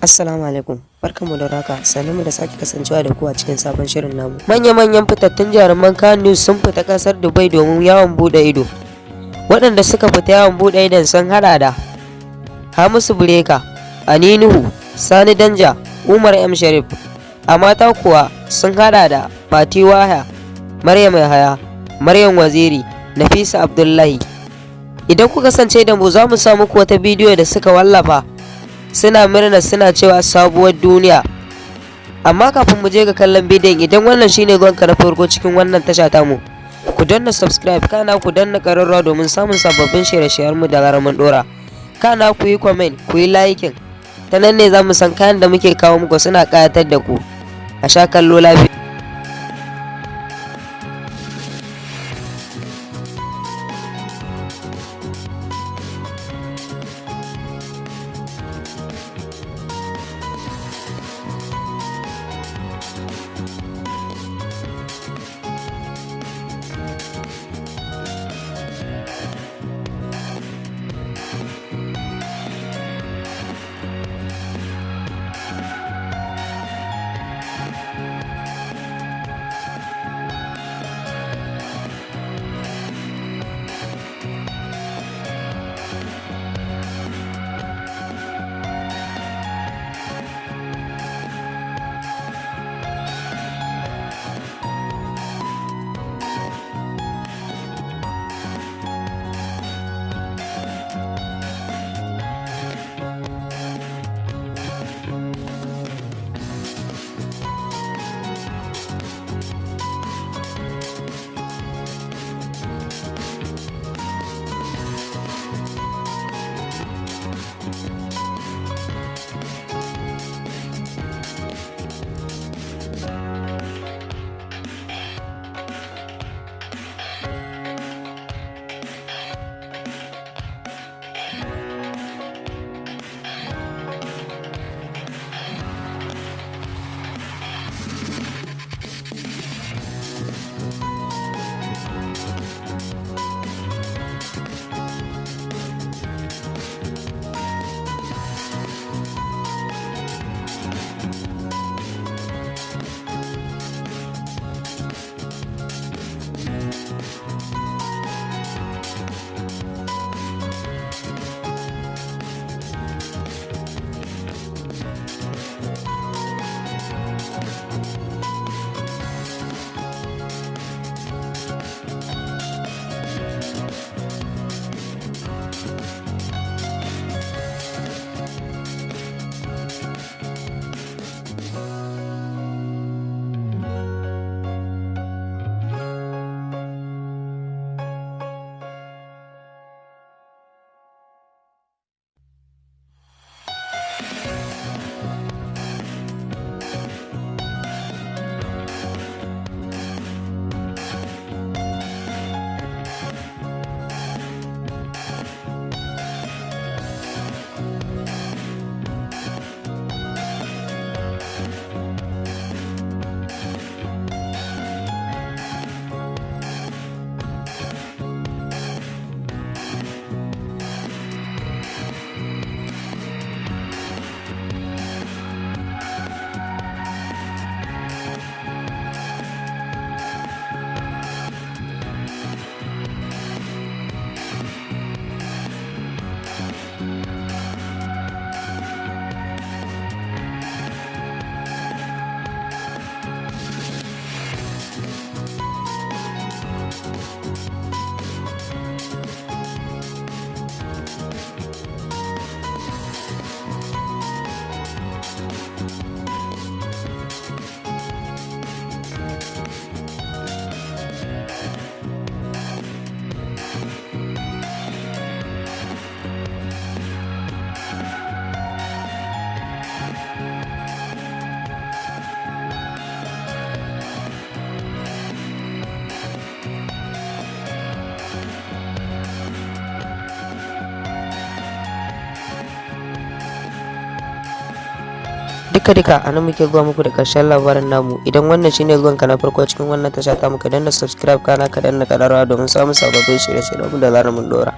Assalamu alaikum, barkanmu da raka, mu da sake kasancewa da ku a cikin sabon shirin namu. Manya-manyan fitattun jaruman Kano sun fita kasar Dubai domin yawon bude ido. Waɗanda suka fita yawon bude idon sun hada da Hamisu Breaker, Nuhu, Sani Danja, Umar M Sharif. A mata kuwa sun hada da Fati Waya, Maryam Yahaya, Maryam Waziri, Nafisa Abdullahi. Idan ku kasance da mu za mu sa muku wata bidiyo da suka wallafa. Suna murna suna cewa sabuwar duniya. Amma kafin mu je ga kallon bidiyon, idan wannan shine gonka na farko cikin wannan tasha tamu, ku danna subscribe, kana ku danna ƙararrawa domin samun sababbin shirye-shiryen mu da mun dora. Kana ku yi comment, ku yi liking. Ta nan ne za mu san kayan da muke kawo muku suna ƙayatar da ku. A sha kallo lafiya. Duka anan muke zuwa muku da ƙarshen labarin namu. Idan wannan shine zuwanka na farko cikin wannan tasha ta muka danna subscribe, kana ka danna ƙararrawa domin samun sababbin shirye-shiryen da zarar mun dora.